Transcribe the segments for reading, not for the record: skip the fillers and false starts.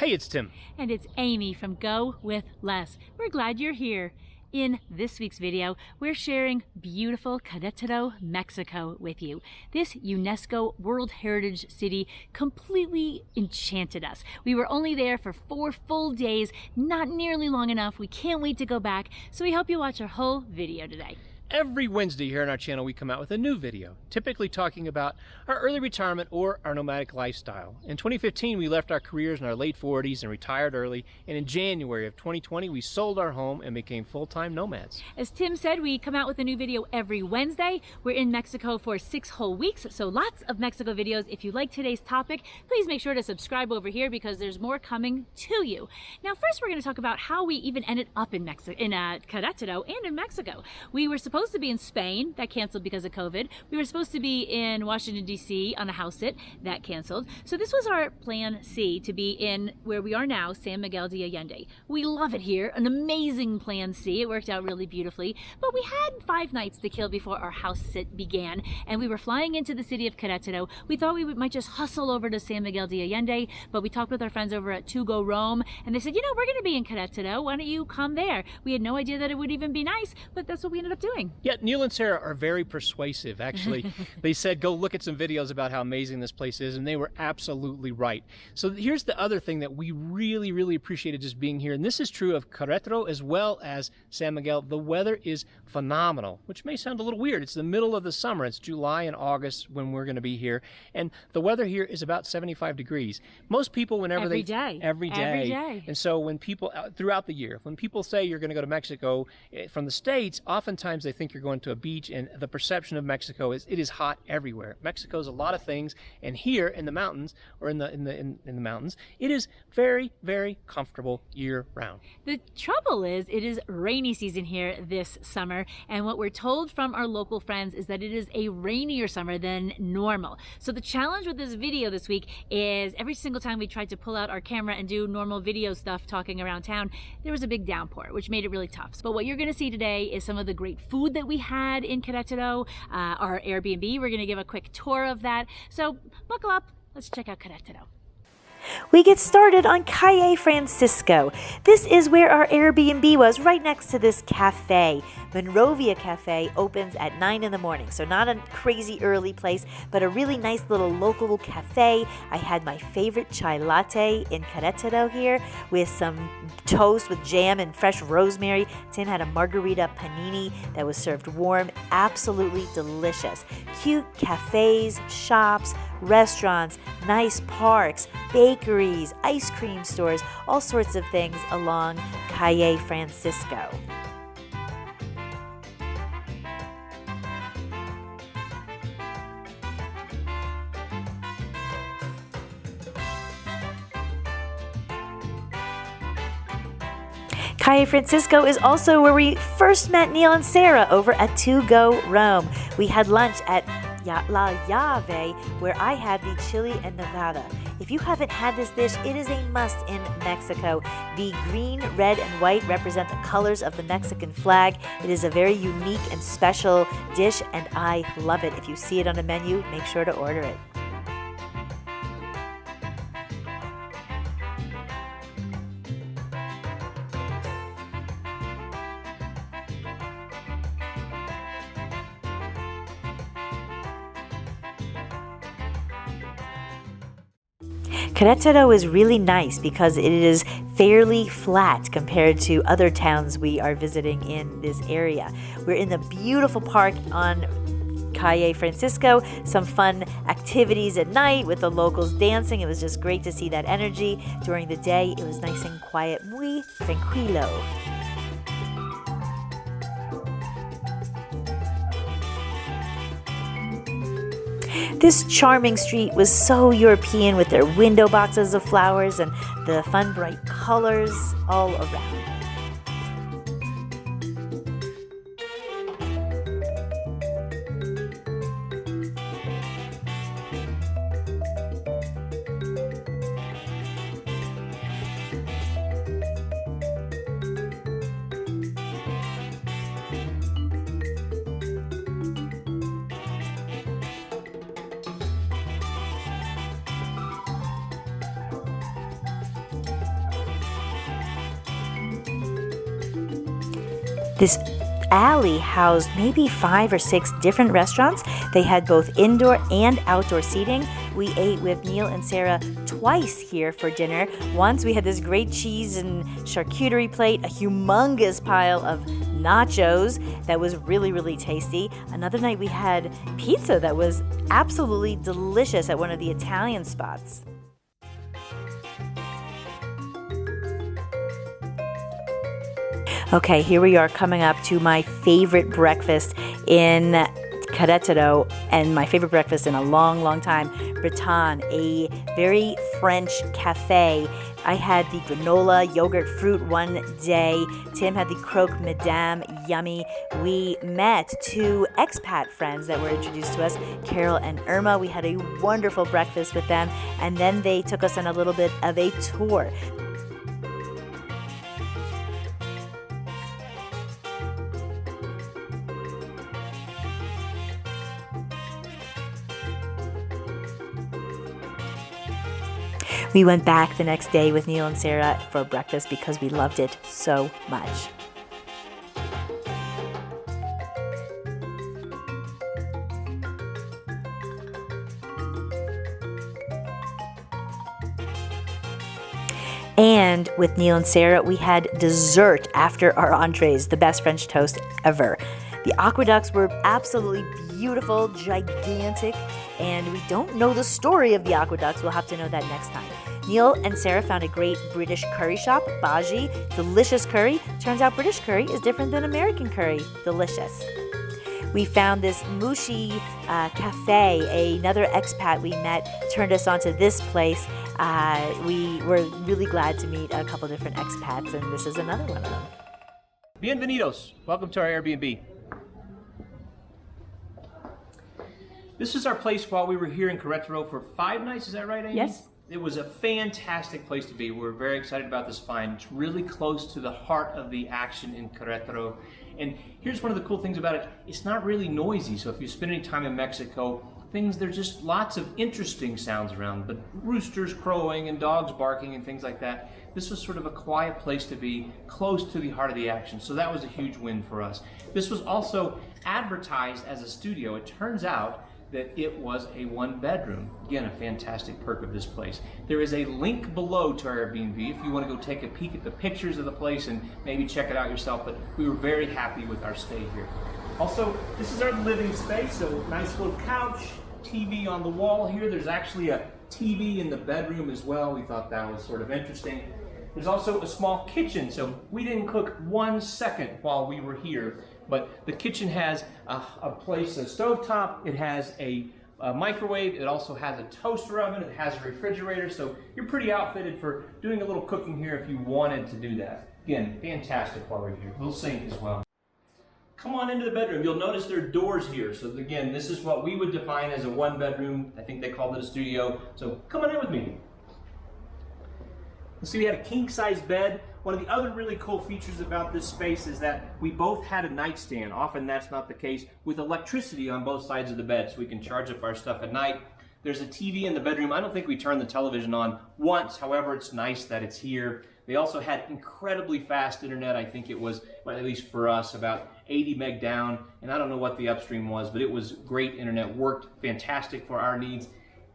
Hey, it's Tim. And it's Amy from GoWithLess. We're glad you're here. In this week's video, we're sharing beautiful Queretaro, Mexico with you. This UNESCO World Heritage City completely enchanted us. We were only there for 4 full days, not nearly long enough. We can't wait to go back, so we hope you watch our whole video today. Every Wednesday here on our channel, we come out with a new video, typically talking about our early retirement or our nomadic lifestyle. In 2015, we left our careers in our late 40s and retired early. And in January of 2020, we sold our home and became full-time nomads. As Tim said, we come out with a new video every Wednesday. We're in Mexico for 6 whole weeks, so lots of Mexico videos. If you like today's topic, please make sure to subscribe over here because there's more coming to you. Now, first, we're going to talk about how we even ended up in Queretaro and in Mexico. We were supposed to be in Spain. That canceled because of COVID. We were supposed to be in Washington, D.C. on a house sit. That canceled. So this was our plan C, to be in where we are now, San Miguel de Allende. We love it here. An amazing plan C. It worked out really beautifully. But we had 5 nights to kill before our house sit began, and we were flying into the city of Queretaro. We thought we might just hustle over to San Miguel de Allende, but we talked with our friends over at To Go Rome, and they said, you know, we're going to be in Queretaro. Why don't you come there? We had no idea that it would even be nice, but that's what we ended up doing. Yeah, Neil and Sarah are very persuasive. Actually, they said, go look at some videos about how amazing this place is, and they were absolutely right. So here's the other thing that we really appreciated just being here, and this is true of Queretaro as well as San Miguel. The weather is phenomenal, which may sound a little weird. It's the middle of the summer. It's July and August when we're going to be here, and the weather here is about 75 degrees. Most people, whenever Every day. And so when people, throughout the year, when people say you're going to go to Mexico from the States, oftentimes they think you're going to a beach, and the perception of Mexico is it is hot everywhere. Mexico's a lot of things, and here in the mountains, or in the mountains, it is very comfortable year round. The trouble is, it is rainy season here this summer, and what we're told from our local friends is that it is a rainier summer than normal. So the challenge with this video this week is every single time we tried to pull out our camera and do normal video stuff talking around town, there was a big downpour, which made it really tough. But what you're going to see today is some of the great food that we had in Queretaro, our Airbnb. We're going to give a quick tour of that. So buckle up. Let's check out Queretaro. We get started on Calle Francisco. This is where our Airbnb was, right next to this cafe. Monrovia Cafe opens at 9 in the morning, so not a crazy early place, but a really nice little local cafe. I had my favorite chai latte in Queretaro here with some toast with jam and fresh rosemary. Tim had a margarita panini that was served warm. Absolutely delicious. Cute cafes, shops, restaurants, nice parks, bakeries, ice cream stores, all sorts of things along Calle Francisco. Calle Francisco is also where we first met Neil and Sarah over at To Go Rome. We had lunch at La Llave, where I had the chili en nogada. If you haven't had this dish, it is a must in Mexico. The green, red, and white represent the colors of the Mexican flag. It is a very unique and special dish, and I love it. If you see it on a menu, make sure to order it. Queretaro is really nice because it is fairly flat compared to other towns we are visiting in this area. We're in the beautiful park on Calle Francisco, some fun activities at night with the locals dancing. It was just great to see that energy. During the day, it was nice and quiet, muy tranquilo. This charming street was so European with their window boxes of flowers and the fun bright colors all around. This alley housed maybe 5 or 6 different restaurants. They had both indoor and outdoor seating. We ate with Neil and Sarah twice here for dinner. Once we had this great cheese and charcuterie plate, a humongous pile of nachos that was really, really tasty. Another night we had pizza that was absolutely delicious at one of the Italian spots. Okay, here we are coming up to my favorite breakfast in Queretaro, and my favorite breakfast in a long, long time, Breton, a very French cafe. I had the granola yogurt fruit one day. Tim had the croque madame, yummy. We met 2 expat friends that were introduced to us, Carol and Irma. We had a wonderful breakfast with them, and then they took us on a little bit of a tour. We went back the next day with Neil and Sarah for breakfast because we loved it so much. And with Neil and Sarah, we had dessert after our entrees, the best French toast ever. The aqueducts were absolutely beautiful, gigantic, and we don't know the story of the aqueducts. We'll have to know that next time. Neil and Sarah found a great British curry shop, Baji, delicious curry. Turns out British curry is different than American curry. Delicious. We found this Mushi cafe. Another expat we met turned us onto this place. We were really glad to meet a couple different expats, and this is another one of them. Bienvenidos. Welcome to our Airbnb. This is our place while we were here in Queretaro for 5 nights. Is that right, Amy? Yes. It was a fantastic place to be. We're very excited about this find. It's really close to the heart of the action in Queretaro. And here's one of the cool things about it. It's not really noisy. So if you spend any time in Mexico, there's just lots of interesting sounds around, but roosters crowing and dogs barking and things like that. This was sort of a quiet place to be, close to the heart of the action. So that was a huge win for us. This was also advertised as a studio. It turns out that it was a 1-bedroom. Again, a fantastic perk of this place. There is a link below to our Airbnb if you want to go take a peek at the pictures of the place and maybe check it out yourself, but we were very happy with our stay here. Also, this is our living space, so nice little couch, TV on the wall here. There's actually a TV in the bedroom as well. We thought that was sort of interesting. There's also a small kitchen, so we didn't cook 1 second while we were here, but the kitchen has a stovetop, it has a microwave, it also has a toaster oven, it has a refrigerator, so you're pretty outfitted for doing a little cooking here if you wanted to do that. Again, fantastic while we're here. Little sink as well. Come on into the bedroom. You'll notice there are doors here. So again, this is what we would define as a 1-bedroom. I think they called it a studio. So come on in with me. So we had a king-size bed. One of the other really cool features about this space is that we both had a nightstand. Often that's not the case, with electricity on both sides of the bed, so we can charge up our stuff at night. There's a TV in the bedroom. I don't think we turned the television on once. However, it's nice that it's here. They also had incredibly fast internet. I think it was, well, at least for us, about 80 meg down. And I don't know what the upstream was, but it was great internet. Worked fantastic for our needs.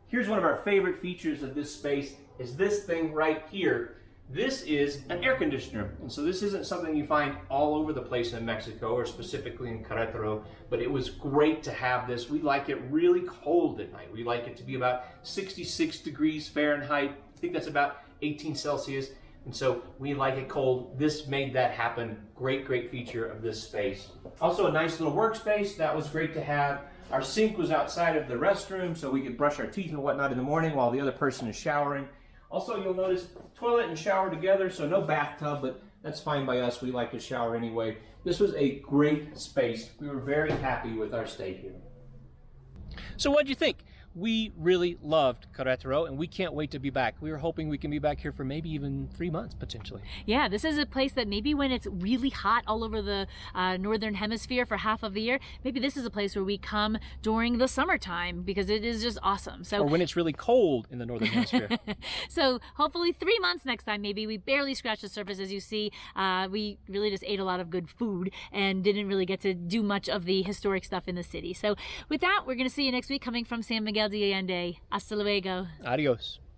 Here's one of our favorite features of this space, is this thing right here. This is an air conditioner, and so this isn't something you find all over the place in Mexico, or specifically in Queretaro, but it was great to have this. We like it really cold at night. We like it to be about 66 degrees Fahrenheit. I think that's about 18 Celsius, and so we like it cold. This made that happen. Great, great feature of this space. Also a nice little workspace. That was great to have. Our sink was outside of the restroom, so we could brush our teeth and whatnot in the morning while the other person is showering. Also, you'll notice toilet and shower together, so no bathtub, but that's fine by us. We like to shower anyway. This was a great space. We were very happy with our stay here. So what'd you think? we really loved Queretaro, and we can't wait to be back. We were hoping we can be back here for maybe even 3 months, potentially. Yeah, this is a place that maybe when it's really hot all over the northern hemisphere for half of the year, maybe this is a place where we come during the summertime because it is just awesome. So, or when it's really cold in the northern hemisphere. So hopefully 3 months next time, maybe. We barely scratched the surface, as you see. We really just ate a lot of good food and didn't really get to do much of the historic stuff in the city. So with that, we're going to see you next week coming from San Miguel de Allende. Hasta luego. Adios.